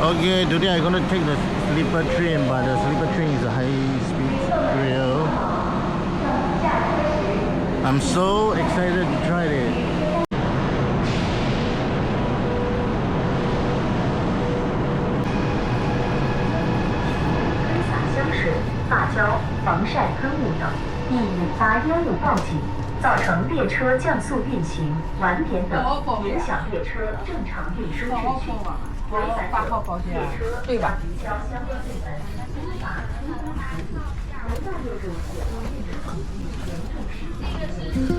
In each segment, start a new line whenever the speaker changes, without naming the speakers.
Okay, today I'm gonna take the sleeper train, but the sleeper train is a high-speed rail. I'm so excited to try it.
喷洒香水、发胶、防晒喷雾等，易引发烟雾报警，造成列车降速运行、晚点等，影响列车正常运输秩序。违反者，列车将移交相关部门依法依法处理，不再列入铁路运输及严重事故。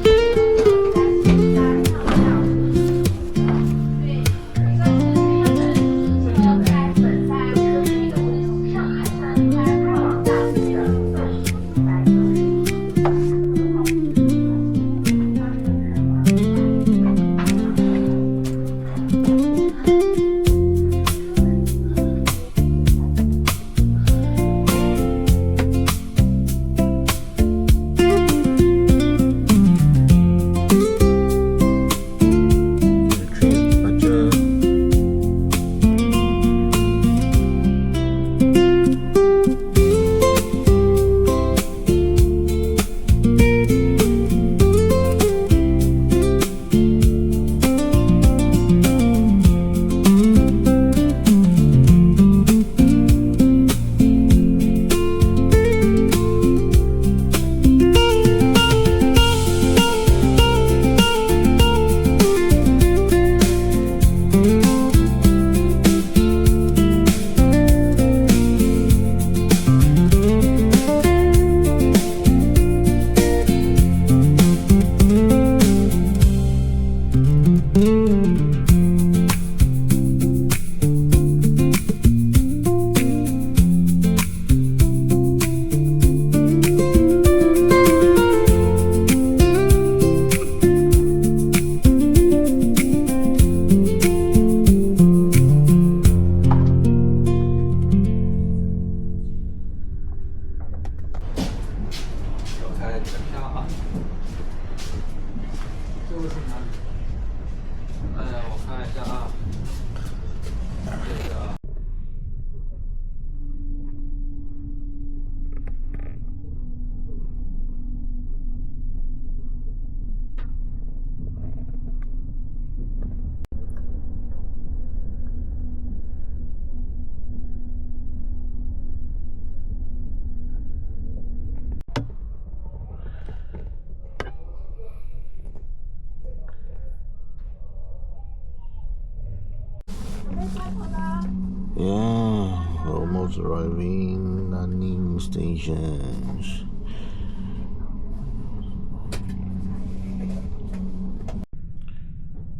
Yeah, almost arriving Nanning Station.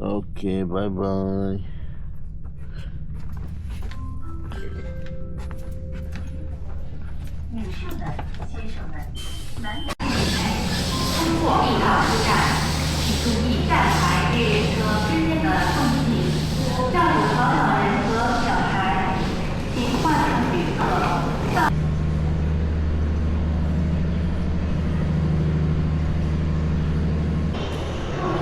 Okay, bye bye.
女士们、先生们，通过1号出站，请注意站台列车之间的缝隙，照顾小老人和小孩，请换乘旅客。
OK，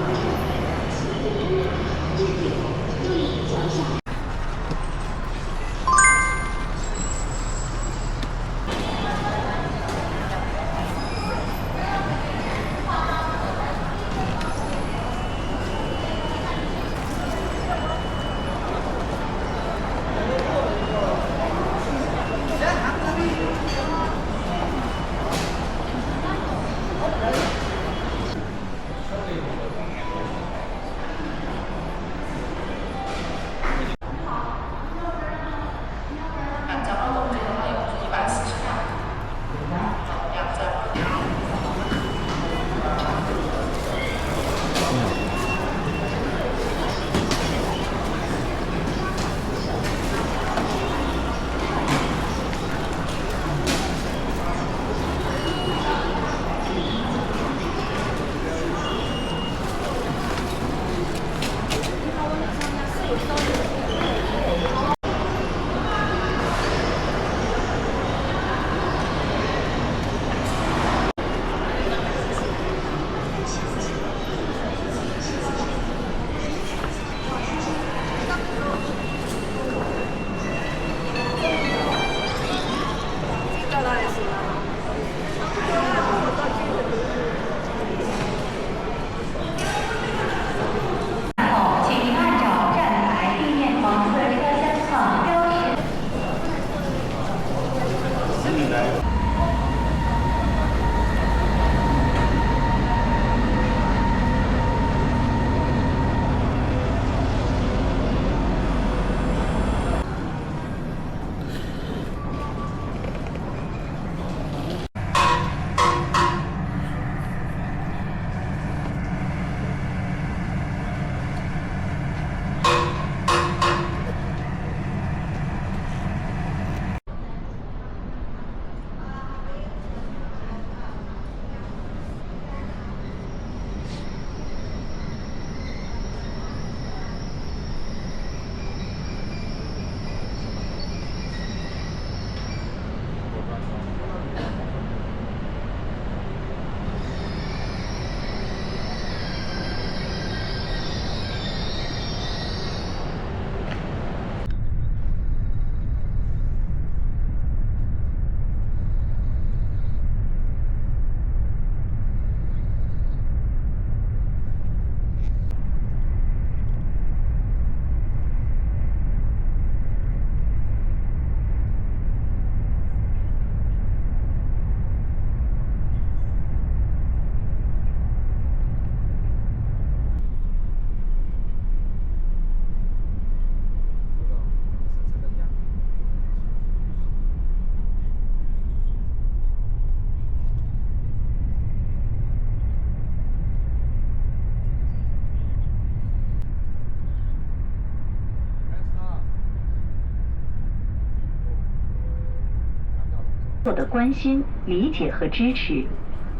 后的关心、理解和支持。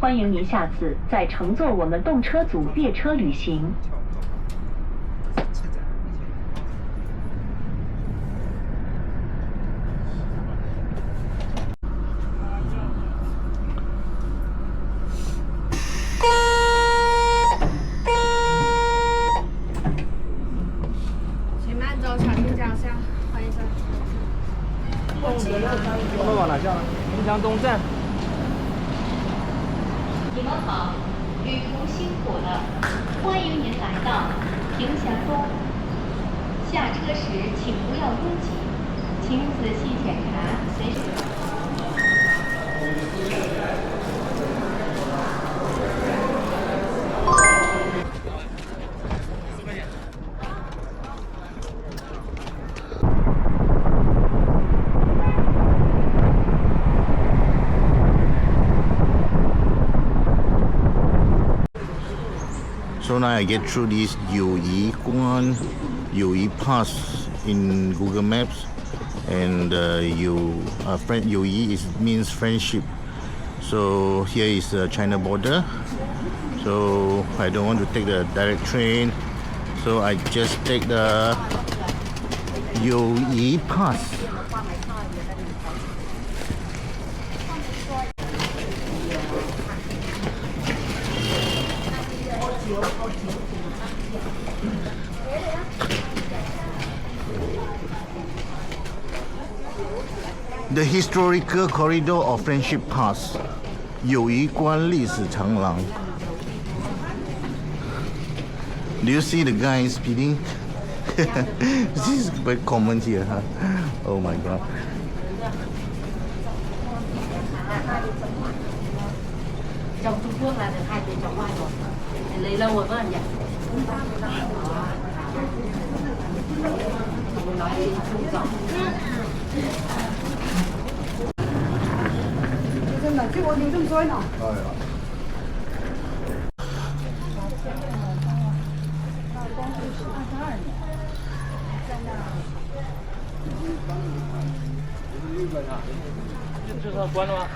欢迎您下次再乘坐我们动车组列车旅行。
请慢走，小心脚下，欢迎上。
会往哪下呢？滨江东站。
你们好，旅途辛苦了，欢迎您来到平祥东。下车时请不要拥挤，请仔细检查随身。
So now I get through this Youyiguan Pass in Google Maps, and Youyi means friendship. So here is the China border. So I don't want to take the direct train, so I just take the Youyi Pass. The historical corridor of Friendship Pass, Youyiguan 历史长廊. Do you see the guy speeding? This is quite common here, huh? Oh my god.
trong Trung Quốc là được 2 tiếng chóng ngoài rồi. Lấy lâu rồi vâng nhỉ? Nói tiếng Trung giọng. Dân là chứ có tiếng Trung rồi nào?
就是要关了吗？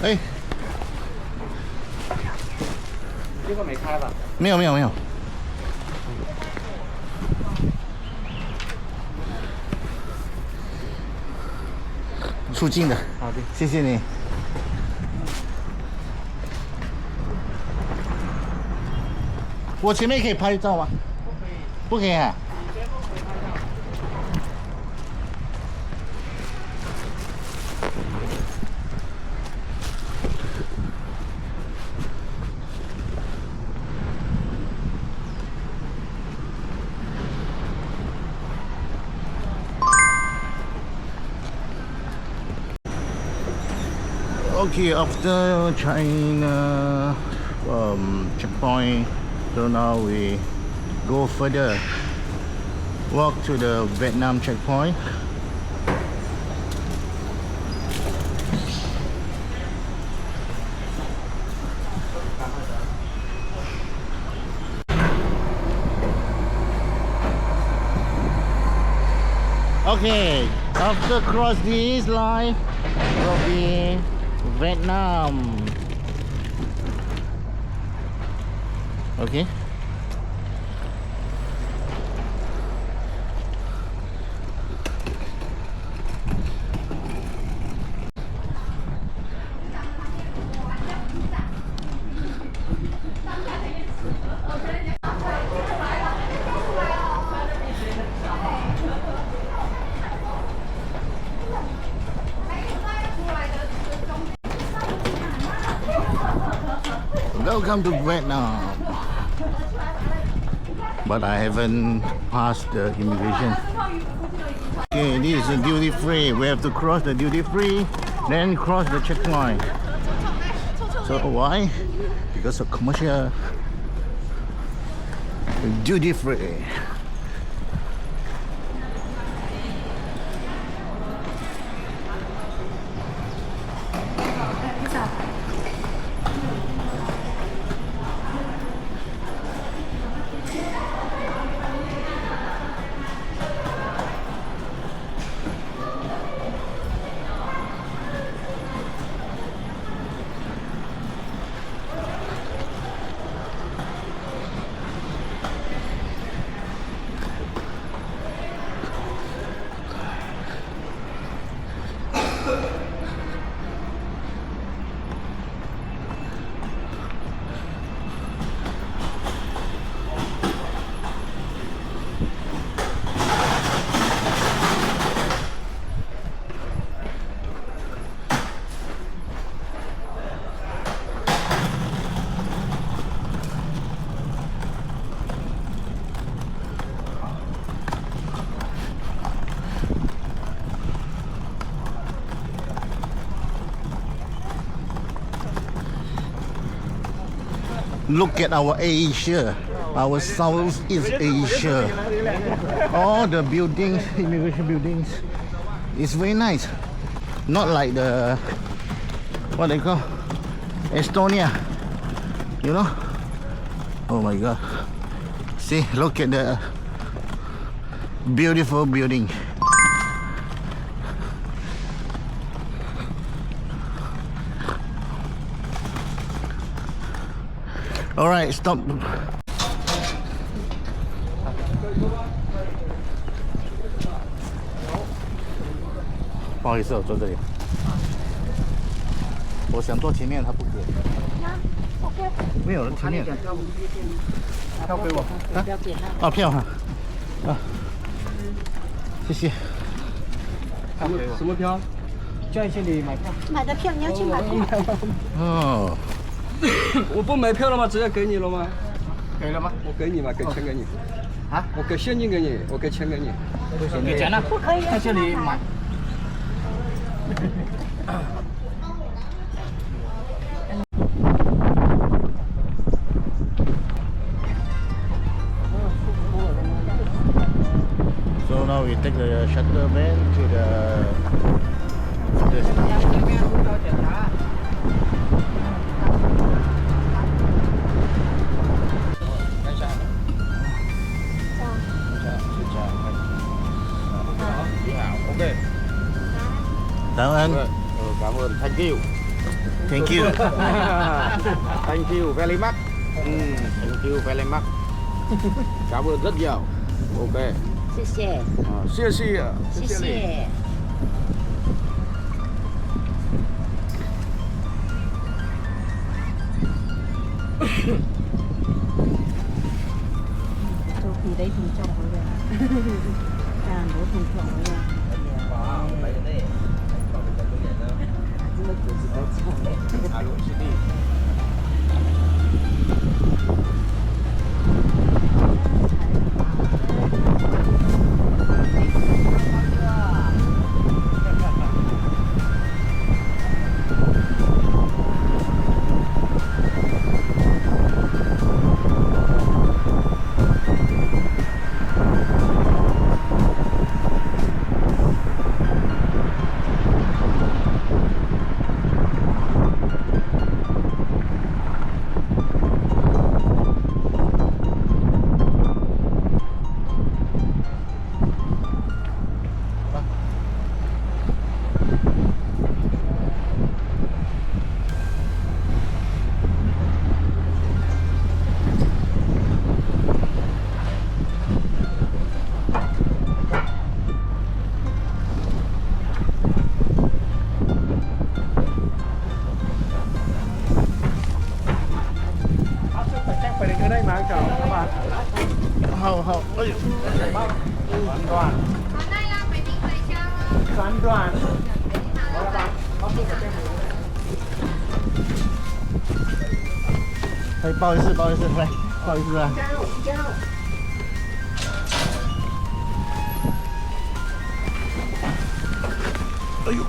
哎，
这个没开吧？
没有。出境的。
好的，
谢谢你。我前面可以拍照吗？不可以啊。Okay, after China checkpoint, so now we go further, walk to the Vietnam checkpoint. Okay, after cross this line will be Vietnam. Okay. Welcome to Vietnam. But I haven't passed the immigration. Okay, this is the duty free. We have to cross the duty free, then cross the checkpoint. So why? Because of commercial duty free. Look at our Asia, our Southeast Asia. All the buildings, immigration buildings, it's very nice. Not like the, what they call, Estonia, you know? Oh my God. See, look at the beautiful building. All right, stop. 不好意思，我坐这里。我想坐前面，他不给。没有人前面。票给我。啊？哦，票哈。啊。谢谢。
什么票？在这里买票。
买的票你要去买票。
哦。
我不买票了吗？直接给你了吗？
给了吗？
我给你嘛，给钱给你。
啊？
我给现金给你，我给钱给你。
给钱了？
不可以，
在这里买。So now we take the shuttle van to the station.
OK.
Cảm ơn.
Cảm ơn. Thank you.
Thank you.
Thank you very much. Thank you very much. Cảm ơn rất nhiều. OK.
谢谢，
谢谢。
谢谢。做皮底同做好嘅，啊冇同做好嘅。哇，唔係咧，講嘅就人啦。點解做事咁錯？大陸是的。
哎，不好意思，不好意思，来，不好意思啊。
加肉，加肉。
哎呦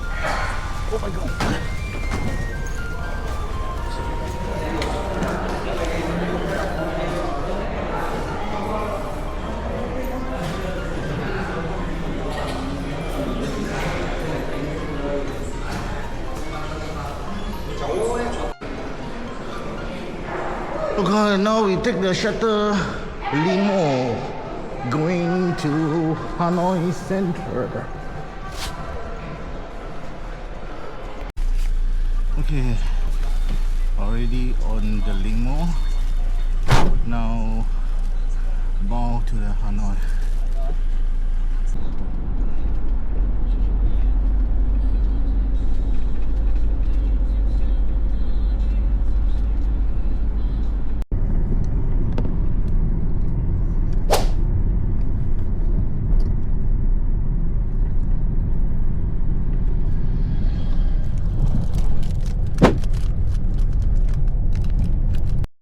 ，Oh my god！Okay, now we take the shuttle limo going to Hanoi Center. Okay, already on the limo. Now bound to the Hanoi.